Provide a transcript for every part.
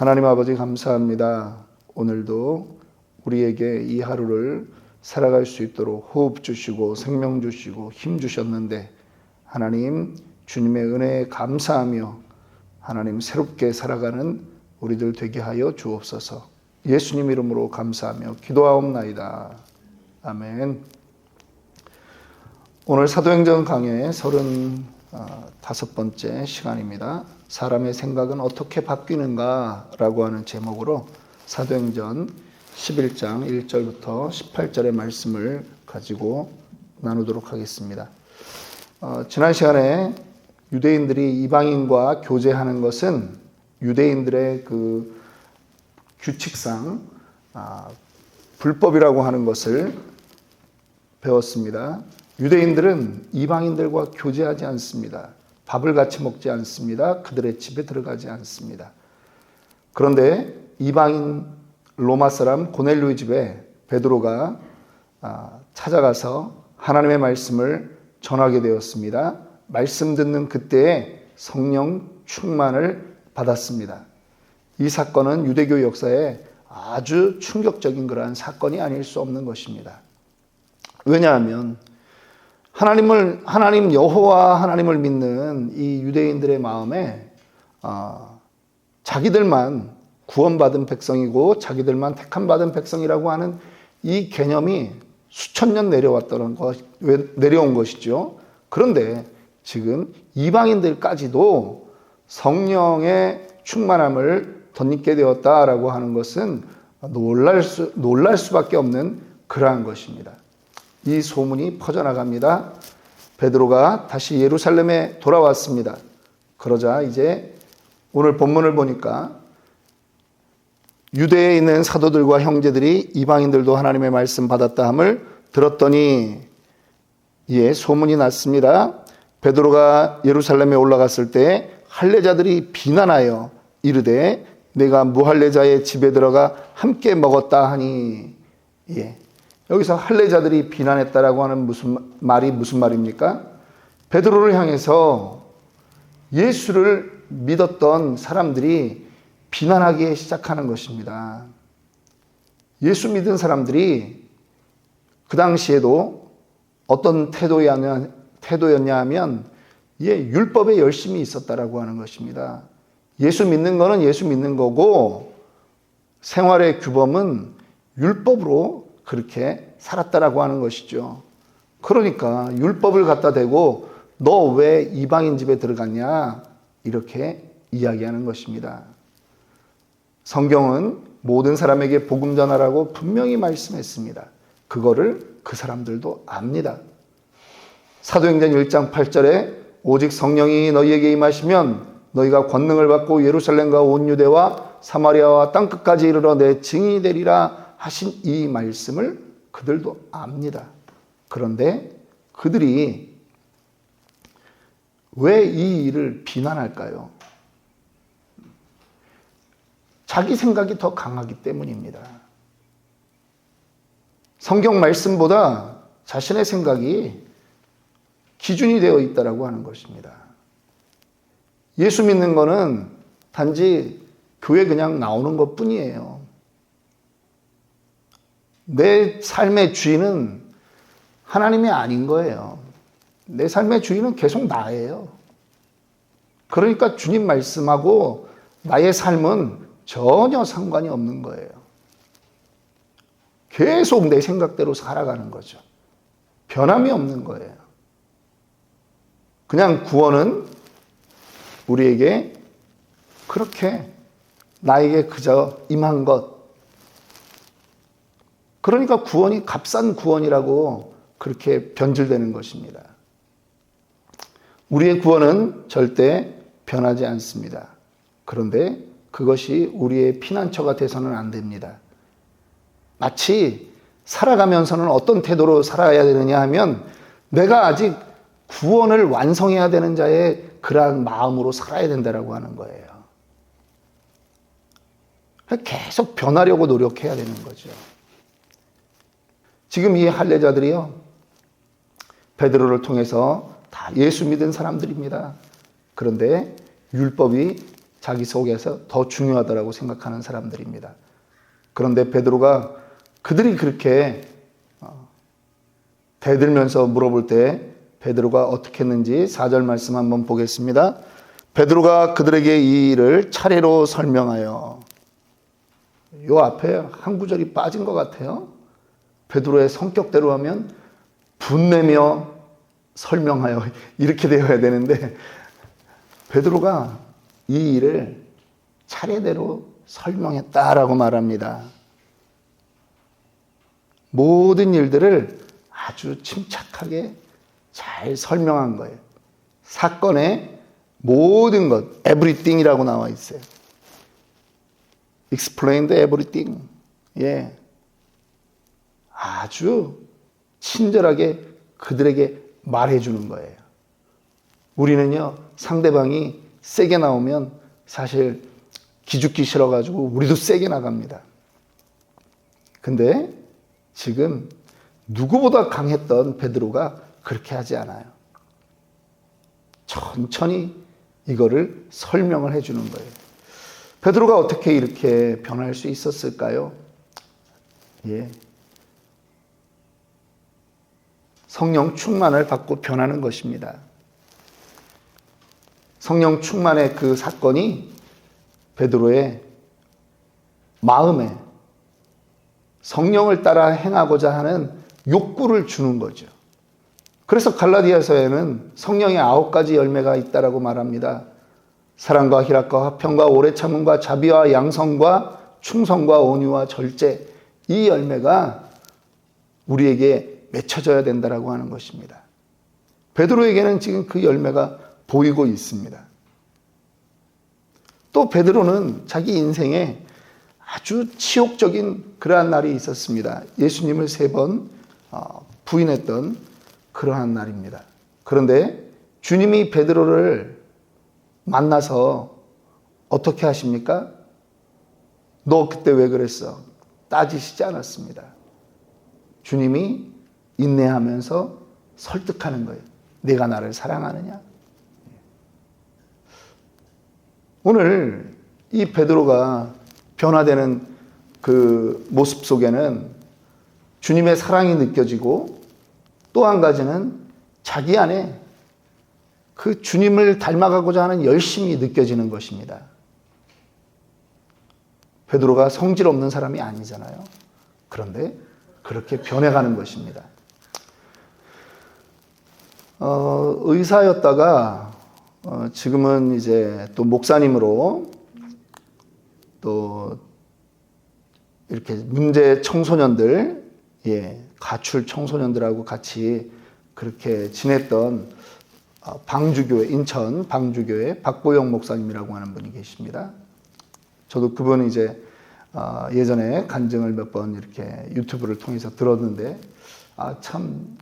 하나님 아버지 감사합니다. 오늘도 우리에게 이 하루를 살아갈 수 있도록 호흡 주시고 생명 주시고 힘 주셨는데 하나님 주님의 은혜에 감사하며 하나님 새롭게 살아가는 우리들 되게 하여 주옵소서. 예수님 이름으로 감사하며 기도하옵나이다. 아멘. 오늘 사도행전 강의 35번째 시간입니다. 사람의 생각은 어떻게 바뀌는가 라고 하는 제목으로 사도행전 11장 1절부터 18절의 말씀을 가지고 나누도록 하겠습니다. 지난 시간에 유대인들이 이방인과 교제하는 것은 유대인들의 그 규칙상 불법이라고 하는 것을 배웠습니다. 유대인들은 이방인들과 교제하지 않습니다. 밥을 같이 먹지 않습니다. 그들의 집에 들어가지 않습니다. 그런데 이방인 로마 사람 고넬료의 집에 베드로가 찾아가서 하나님의 말씀을 전하게 되었습니다. 말씀 듣는 그때에 성령 충만을 받았습니다. 이 사건은 유대교 역사에 아주 충격적인 그러한 사건이 아닐 수 없는 것입니다. 왜냐하면 하나님 여호와 하나님을 믿는 이 유대인들의 마음에 자기들만 구원받은 백성이고 자기들만 택함받은 백성이라고 하는 이 개념이 수천 년 내려온 것이죠. 그런데 지금 이방인들까지도 성령의 충만함을 덧입게 되었다라고 하는 것은 놀랄 수밖에 없는 그러한 것입니다. 이 소문이 퍼져나갑니다. 베드로가 다시 예루살렘에 돌아왔습니다. 그러자 이제 오늘 본문을 보니까 유대에 있는 사도들과 형제들이 이방인들도 하나님의 말씀 받았다 함을 들었더니 소문이 났습니다. 베드로가 예루살렘에 올라갔을 때 할례자들이 비난하여 이르되 내가 무할례자의 집에 들어가 함께 먹었다 하니 여기서 할례자들이 비난했다라고 하는 무슨 말입니까? 베드로를 향해서 예수를 믿었던 사람들이 비난하기 시작하는 것입니다. 예수 믿은 사람들이 그 당시에도 어떤 태도였냐 하면 율법에 열심히 있었다라고 하는 것입니다. 예수 믿는 거는 예수 믿는 거고 생활의 규범은 율법으로 그렇게 살았다라고 하는 것이죠. 그러니까 율법을 갖다 대고 너 왜 이방인 집에 들어갔냐 이렇게 이야기하는 것입니다. 성경은 모든 사람에게 복음 전하라고 분명히 말씀했습니다. 그거를 그 사람들도 압니다. 사도행전 1장 8절에 오직 성령이 너희에게 임하시면 너희가 권능을 받고 예루살렘과 온 유대와 사마리아와 땅끝까지 이르러 내 증인이 되리라 하신 이 말씀을 그들도 압니다. 그런데 그들이 왜 이 일을 비난할까요? 자기 생각이 더 강하기 때문입니다. 성경 말씀보다 자신의 생각이 기준이 되어 있다라고 하는 것입니다. 예수 믿는 거는 단지 교회 그냥 나오는 것 뿐이에요. 내 삶의 주인은 하나님이 아닌 거예요. 내 삶의 주인은 계속 나예요. 그러니까 주님 말씀하고 나의 삶은 전혀 상관이 없는 거예요. 계속 내 생각대로 살아가는 거죠. 변함이 없는 거예요. 그냥 구원은 우리에게 그렇게 나에게 그저 임한 것. 그러니까 구원이 값싼 구원이라고 그렇게 변질되는 것입니다. 우리의 구원은 절대 변하지 않습니다. 그런데 그것이 우리의 피난처가 돼서는 안 됩니다. 마치 살아가면서는 어떤 태도로 살아야 되느냐 하면 내가 아직 구원을 완성해야 되는 자의 그러한 마음으로 살아야 된다라고 하는 거예요. 계속 변하려고 노력해야 되는 거죠. 지금 이 할례자들이요, 베드로를 통해서 다 예수 믿은 사람들입니다. 그런데 율법이 자기 속에서 더 중요하다고 생각하는 사람들입니다. 그런데 베드로가 그들이 그렇게 대들면서 물어볼 때 베드로가 어떻게 했는지 4절 말씀 한번 보겠습니다. 베드로가 그들에게 이 일을 차례로 설명하여, 요 앞에 한 구절이 빠진 것 같아요. 베드로의 성격대로 하면 분내며 설명하여 이렇게 되어야 되는데 베드로가 이 일을 차례대로 설명했다라고 말합니다. 모든 일들을 아주 침착하게 잘 설명한 거예요. 사건의 모든 것, everything이라고 나와 있어요. explained everything. 예. 아주 친절하게 그들에게 말해주는 거예요. 우리는요, 상대방이 세게 나오면 사실 기죽기 싫어가지고 우리도 세게 나갑니다. 근데 지금 누구보다 강했던 베드로가 그렇게 하지 않아요. 천천히 이거를 설명을 해주는 거예요. 베드로가 어떻게 이렇게 변할 수 있었을까요? 예. 성령 충만을 받고 변하는 것입니다. 성령 충만의 그 사건이 베드로의 마음에 성령을 따라 행하고자 하는 욕구를 주는 거죠. 그래서 갈라디아서에는 성령의 9가지 열매가 있다라고 말합니다. 사랑과 희락과 화평과 오래 참음과 자비와 양성과 충성과 온유와 절제, 이 열매가 우리에게 맺혀져야 된다라고 하는 것입니다. 베드로에게는 지금 그 열매가 보이고 있습니다. 또 베드로는 자기 인생에 아주 치욕적인 그러한 날이 있었습니다. 예수님을 3번 부인했던 그러한 날입니다. 그런데 주님이 베드로를 만나서 어떻게 하십니까? 너 그때 왜 그랬어? 따지시지 않았습니다. 주님이 인내하면서 설득하는 거예요. 내가 나를 사랑하느냐? 오늘 이 베드로가 변화되는 그 모습 속에는 주님의 사랑이 느껴지고 또 한 가지는 자기 안에 그 주님을 닮아가고자 하는 열심이 느껴지는 것입니다. 베드로가 성질 없는 사람이 아니잖아요. 그런데 그렇게 변해가는 것입니다. 의사였다가 지금은 이제 또 목사님으로 또 이렇게 문제 청소년들, 가출 청소년들하고 같이 그렇게 지냈던 방주교회, 인천 방주교회 박보영 목사님이라고 하는 분이 계십니다. 저도 그분이 이제 예전에 간증을 몇 번 이렇게 유튜브를 통해서 들었는데 참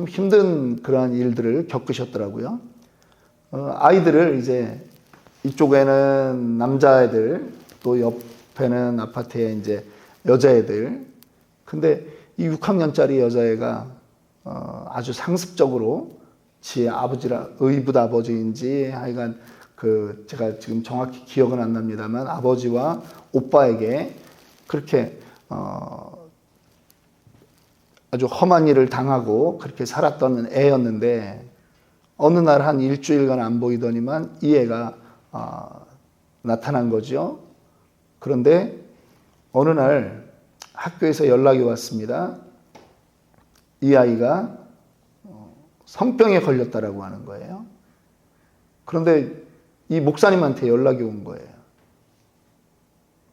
힘든 그러한 일들을 겪으셨더라고요. 아이들을 이제 이쪽에는 남자애들, 또 옆에는 아파트에 이제 여자애들. 근데 이 6학년짜리 여자애가 아주 상습적으로 지의 아버지라, 의붓 아버지인지 하여간 제가 지금 정확히 기억은 안 납니다만 아버지와 오빠에게 그렇게 아주 험한 일을 당하고 그렇게 살았던 애였는데 어느 날 한 일주일간 안 보이더니만 이 애가 나타난 거죠. 그런데 어느 날 학교에서 연락이 왔습니다. 이 아이가 성병에 걸렸다라고 하는 거예요. 그런데 이 목사님한테 연락이 온 거예요.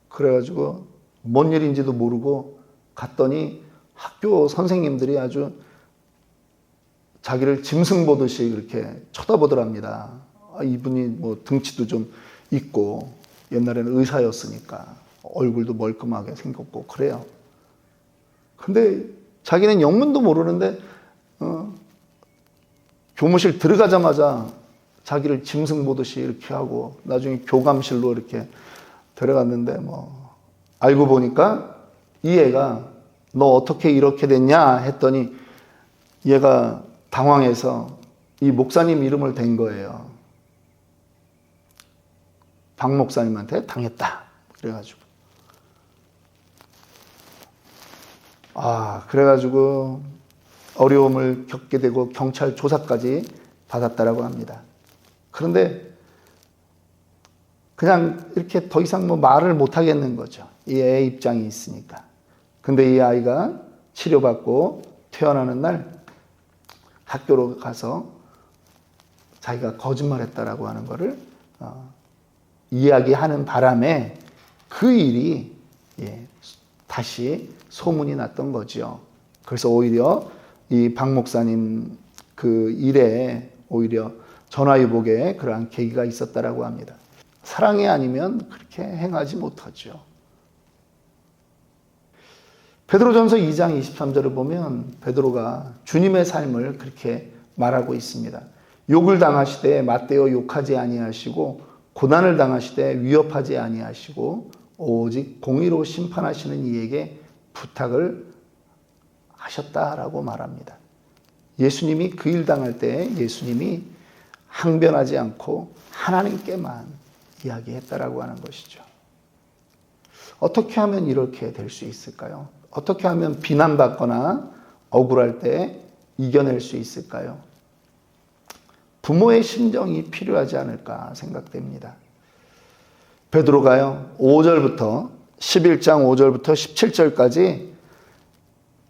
그래가지고 뭔 일인지도 모르고 갔더니 학교 선생님들이 아주 자기를 짐승 보듯이 이렇게 쳐다보더랍니다. 이분이 뭐 등치도 좀 있고 옛날에는 의사였으니까 얼굴도 멀끔하게 생겼고 그래요. 근데 자기는 영문도 모르는데 교무실 들어가자마자 자기를 짐승 보듯이 이렇게 하고 나중에 교감실로 이렇게 데려갔는데 뭐 알고 보니까 이 애가 너 어떻게 이렇게 됐냐 했더니 얘가 당황해서 이 목사님 이름을 댄 거예요. 박 목사님한테 당했다. 그래가지고. 그래가지고 어려움을 겪게 되고 경찰 조사까지 받았다라고 합니다. 그런데 그냥 이렇게 더 이상 말을 못 하겠는 거죠. 이 애 입장이 있으니까. 근데 이 아이가 치료받고 태어나는 날 학교로 가서 자기가 거짓말했다라고 하는 것을 이야기하는 바람에 그 일이 다시 소문이 났던 거죠. 그래서 오히려 이 박 목사님 그 일에 오히려 전화위복에 그러한 계기가 있었다라고 합니다. 사랑이 아니면 그렇게 행하지 못하죠. 베드로전서 2장 23절을 보면 베드로가 주님의 삶을 그렇게 말하고 있습니다. 욕을 당하시되 맞대어 욕하지 아니하시고 고난을 당하시되 위협하지 아니하시고 오직 공의로 심판하시는 이에게 부탁을 하셨다라고 말합니다. 예수님이 그 일 당할 때 예수님이 항변하지 않고 하나님께만 이야기했다라고 하는 것이죠. 어떻게 하면 이렇게 될 수 있을까요? 어떻게 하면 비난받거나 억울할 때 이겨낼 수 있을까요? 부모의 심정이 필요하지 않을까 생각됩니다. 베드로가요, 5절부터 11장 5절부터 17절까지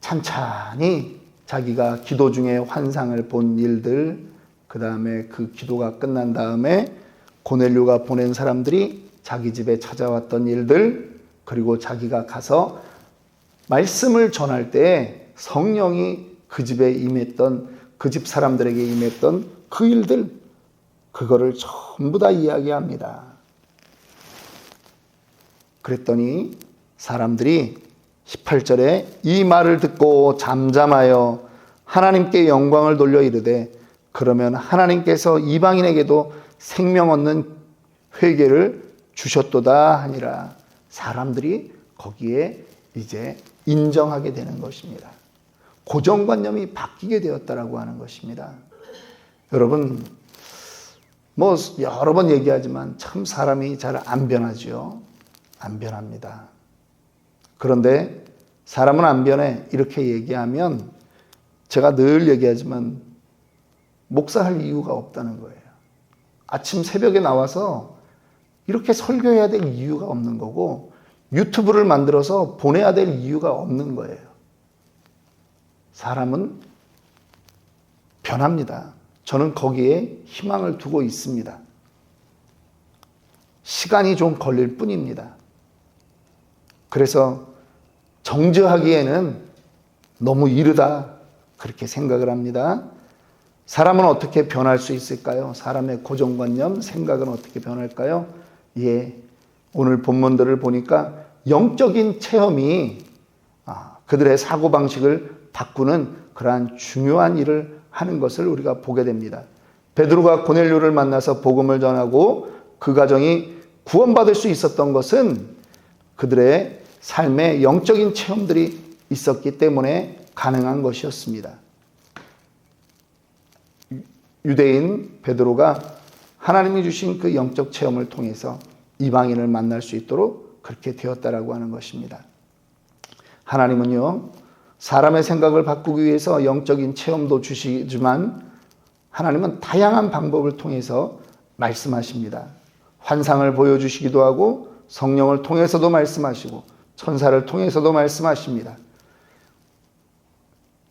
찬찬히 자기가 기도 중에 환상을 본 일들, 그 다음에 그 기도가 끝난 다음에 고넬료가 보낸 사람들이 자기 집에 찾아왔던 일들, 그리고 자기가 가서 말씀을 전할 때 성령이 그 집에 임했던, 그 집 사람들에게 임했던 그 일들, 그거를 전부 다 이야기합니다. 그랬더니 사람들이 18절에 이 말을 듣고 잠잠하여 하나님께 영광을 돌려 이르되 그러면 하나님께서 이방인에게도 생명 얻는 회개를 주셨도다 하니라. 사람들이 거기에 이제 인정하게 되는 것입니다. 고정관념이 바뀌게 되었다라고 하는 것입니다. 여러분, 여러 번 얘기하지만 참 사람이 잘 안 변하죠. 안 변합니다. 그런데 사람은 안 변해 이렇게 얘기하면 제가 늘 얘기하지만 목사할 이유가 없다는 거예요. 아침 새벽에 나와서 이렇게 설교해야 될 이유가 없는 거고 유튜브를 만들어서 보내야 될 이유가 없는 거예요. 사람은 변합니다. 저는 거기에 희망을 두고 있습니다. 시간이 좀 걸릴 뿐입니다. 그래서 정죄하기에는 너무 이르다 그렇게 생각을 합니다. 사람은 어떻게 변할 수 있을까요? 사람의 고정관념, 생각은 어떻게 변할까요? 오늘 본문들을 보니까 영적인 체험이 그들의 사고방식을 바꾸는 그러한 중요한 일을 하는 것을 우리가 보게 됩니다. 베드로가 고넬료를 만나서 복음을 전하고 그 가정이 구원받을 수 있었던 것은 그들의 삶에 영적인 체험들이 있었기 때문에 가능한 것이었습니다. 유대인 베드로가 하나님이 주신 그 영적 체험을 통해서 이방인을 만날 수 있도록 그렇게 되었다라고 하는 것입니다. 하나님은요, 사람의 생각을 바꾸기 위해서 영적인 체험도 주시지만 하나님은 다양한 방법을 통해서 말씀하십니다. 환상을 보여주시기도 하고 성령을 통해서도 말씀하시고 천사를 통해서도 말씀하십니다.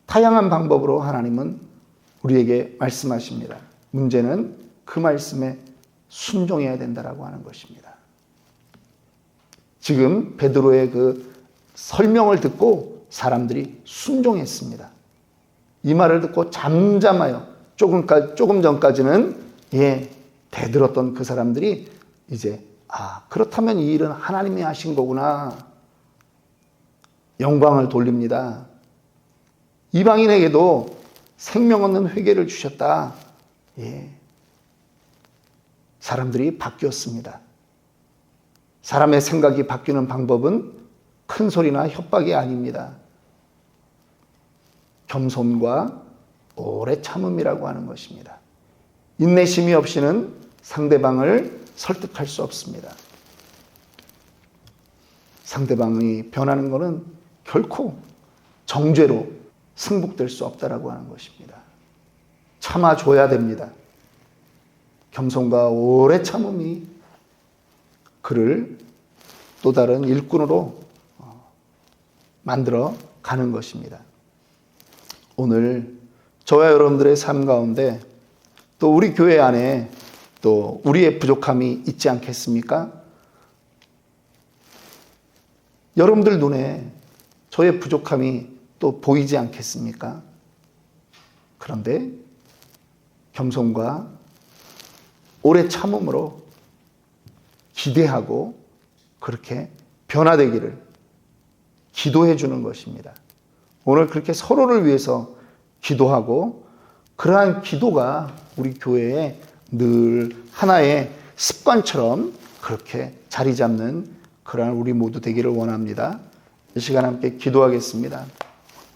다양한 방법으로 하나님은 우리에게 말씀하십니다. 문제는 그 말씀에 순종해야 된다라고 하는 것입니다. 지금 베드로의 그 설명을 듣고 사람들이 순종했습니다. 이 말을 듣고 잠잠하여 조금 전까지는 대들었던 그 사람들이 이제 그렇다면 이 일은 하나님이 하신 거구나. 영광을 돌립니다. 이방인에게도 생명 얻는 회개를 주셨다. 사람들이 바뀌었습니다. 사람의 생각이 바뀌는 방법은 큰 소리나 협박이 아닙니다. 겸손과 오래 참음이라고 하는 것입니다. 인내심이 없이는 상대방을 설득할 수 없습니다. 상대방이 변하는 것은 결코 정죄로 승복될 수 없다라고 하는 것입니다. 참아줘야 됩니다. 겸손과 오래 참음이 그를 또 다른 일꾼으로 만들어 가는 것입니다. 오늘 저와 여러분들의 삶 가운데 또 우리 교회 안에 또 우리의 부족함이 있지 않겠습니까? 여러분들 눈에 저의 부족함이 또 보이지 않겠습니까? 그런데 겸손과 오래 참음으로 기대하고 그렇게 변화되기를 기도해 주는 것입니다. 오늘 그렇게 서로를 위해서 기도하고 그러한 기도가 우리 교회에 늘 하나의 습관처럼 그렇게 자리 잡는 그러한 우리 모두 되기를 원합니다. 이 시간 함께 기도하겠습니다.